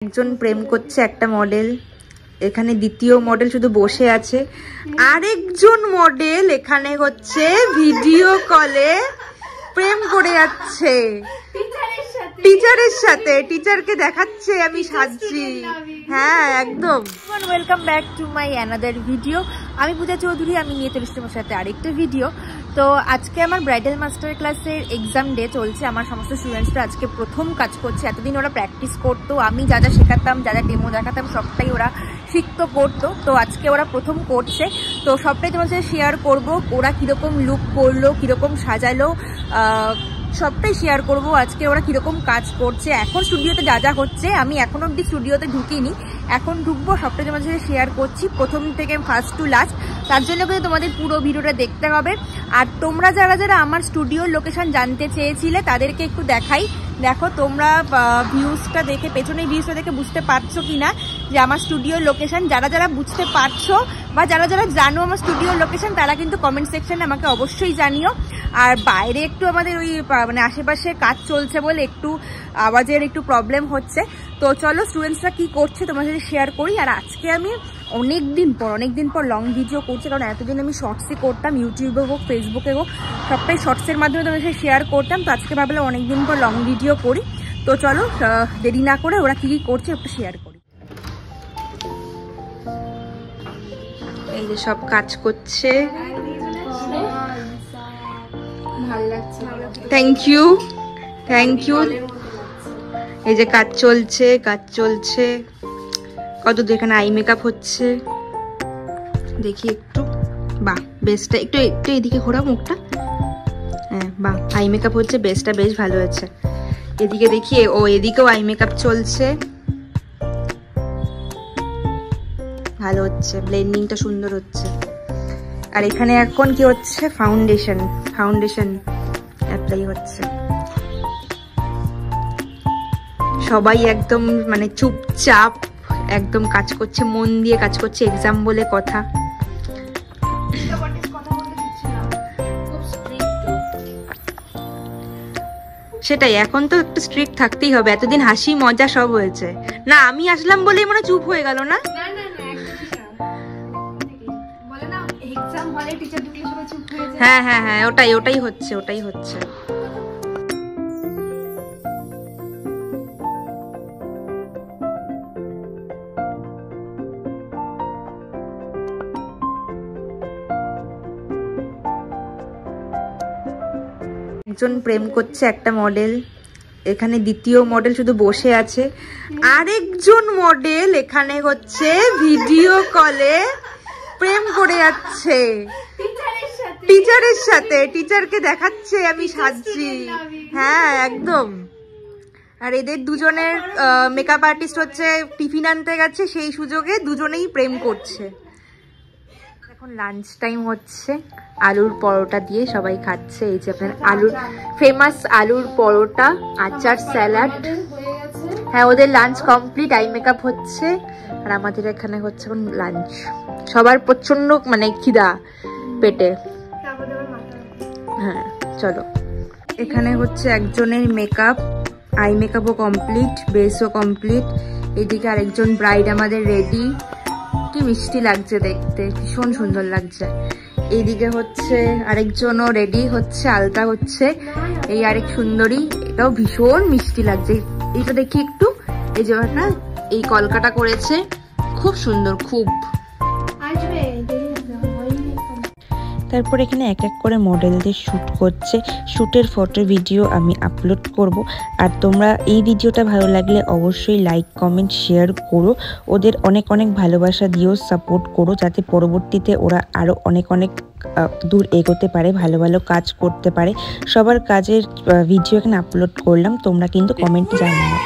একজন প্রেম করছে একটা মডেল, এখানে দ্বিতীয় মডেল শুধু বসে আছে, আরেকজন মডেল এখানে হচ্ছে ভিডিও কলে প্রেম করে যাচ্ছে টিচারের সাথে, টিচারকে দেখাচ্ছে আমি সাজছি। হ্যাঁ একদম। Welcome back to my another video. আমি পূজা চৌধুরী, আমি নিয়ে চলে এসেছি তোমার সাথে আরেকটা ভিডিও। তো আজকে আমার ব্রাইডাল মাস্টার ক্লাসের এক্সাম ডে চলছে। আমার সমস্ত স্টুডেন্টসরা আজকে প্রথম কাজ করছে। এতদিন ওরা প্র্যাকটিস করতো, আমি যা যা শেখাতাম, যা যা ডেমো দেখাতাম সবটাই ওরা শিখতো করতো। তো আজকে ওরা প্রথম করছে, তো সবটাই তোমার সাথে শেয়ার করবো। ওরা কীরকম লুক করলো, কীরকম সাজালো, সবটাই শেয়ার করব। আজকে ওরা কীরকম কাজ করছে, এখন স্টুডিওতে যা যা হচ্ছে, আমি এখন অবধি স্টুডিওতে ঢুকিনি, এখন ঢুকবো। সবটাই তোমাদের সাথে শেয়ার করছি প্রথম থেকে ফার্স্ট টু লাস্ট। তার জন্য কিন্তু তোমাদের পুরো ভিডিওটা দেখতে হবে। আর তোমরা যারা যারা আমার স্টুডিওর লোকেশন জানতে চেয়েছিলে তাদেরকে একটু দেখাই। দেখো তোমরা ভিউজটা দেখে, পেছনের ভিউজটা দেখে বুঝতে পারছো কি না যে আমার স্টুডিওর লোকেশন। যারা যারা বুঝতে পারছো বা যারা যারা জানো আমার স্টুডিওর লোকেশন, তারা কিন্তু কমেন্ট সেকশনে আমাকে অবশ্যই জানিও। আর বাইরে একটু আমাদের ওই মানে আশেপাশে কাজ চলছে বলে একটু আওয়াজের একটু প্রবলেম হচ্ছে। তো চলো স্টুডেন্টসরা কি করছে তোমার সাথে শেয়ার করি। আর আজকে আমি অনেকদিন পর লং ভিডিও করছি, কারণ এতদিন আমি শর্টসই করতাম, ইউটিউবে হোক ফেসবুকে হোক সবটাই শর্টসের মাধ্যমে তোমার সাথে শেয়ার করতাম। তো আজকে ভাবলাম অনেকদিন পর লং ভিডিও করি। তো চলো দেরি না করে ওরা কি কি করছে একটু শেয়ার করি। এই যে সব কাজ করছে, থ্যাংক ইউ। এই যে কাজ চলছে কত দূর, এখানে আই মেকআপ হচ্ছে, দেখি একটু। বাহ, বেসটা একটু এদিকে ঘোরা মুখটা। হ্যাঁ বাহ, আই মেকআপ হচ্ছে, বেসটা বেশ ভালো আছে। এদিকে দেখি, এদিকেও আই মেকআপ চলছে, ভালো হচ্ছে, ব্লেন্ডিংটা সুন্দর হচ্ছে। আর এখানে এখন কি হচ্ছে, ফাউন্ডেশন অ্যাপ্লাই হচ্ছে। সবাই একদম মানে চুপচাপ একদম কাজ করছে, মন দিয়ে কাজ করছে, এক্সাম বলে কথা। সেটাই, এখন তো একটু স্ট্রিক্ট থাকতেই হবে। এতদিন হাসি মজা সব হয়েছে না, আমি আসলাম বলেই মনে চুপ হয়ে গেল না। হ্যাঁ ওটাই হচ্ছে। একজন প্রেম করছে একটা মডেল, এখানে দ্বিতীয় মডেল শুধু বসে আছে, আরেকজন মডেল এখানে হচ্ছে ভিডিও কলে প্রেম করে যাচ্ছে টিচারের সাথে, টিচারকে দেখাচ্ছে আমি সাজছি। হ্যাঁ একদম। আর এদের দুজনের মেকআপ আর্টিস্ট হচ্ছে টিফিন আনতে গেছে, সেই সুযোগে দুজনেই প্রেম করছে। এখন লাঞ্চ টাইম হচ্ছে, আলুর পরোটা দিয়ে সবাই খাচ্ছে। এই যে আপনার ফেমাস আলুর পরোটা, আচার, স্যালাড। হ্যাঁ ওদের লাঞ্চ কমপ্লিট, আই মেকআপ হচ্ছে। আর আমাদের এখানে হচ্ছে এখন লাঞ্চ। সবার প্রচন্ড মানে খিদা পেটে। হ্যাঁ চলো, এখানে হচ্ছে একজনের মেকআপ, আই মেকআপও কমপ্লিট, বেসও কমপ্লিট। এদিকে আরেকজন ব্রাইড আমাদের রেডি, কি মিষ্টি লাগছে দেখতে, ভীষণ সুন্দর লাগছে। এইদিকে হচ্ছে আরেকজনও রেডি হচ্ছে, আলতা হচ্ছে। এই আরেক সুন্দরী, এটাও ভীষণ মিষ্টি লাগছে। এইটা দেখি একটু, এই জায়গাটা এই কলকাটা করেছে, খুব সুন্দর, খুব। তারপর এখানে এক এক করে মডেলদের শ্যুট করছে, শ্যুটের ফটো ভিডিও আমি আপলোড করব। আর তোমরা এই ভিডিওটা ভালো লাগলে অবশ্যই লাইক কমেন্ট শেয়ার করো, ওদের অনেক ভালোবাসা দিও, সাপোর্ট করো, যাতে পরবর্তীতে ওরা আরও অনেক দূর এগোতে পারে, ভালো কাজ করতে পারে। সবার কাজের ভিডিও এখানে আপলোড করলাম, তোমরা কিন্তু কমেন্টে জানিও।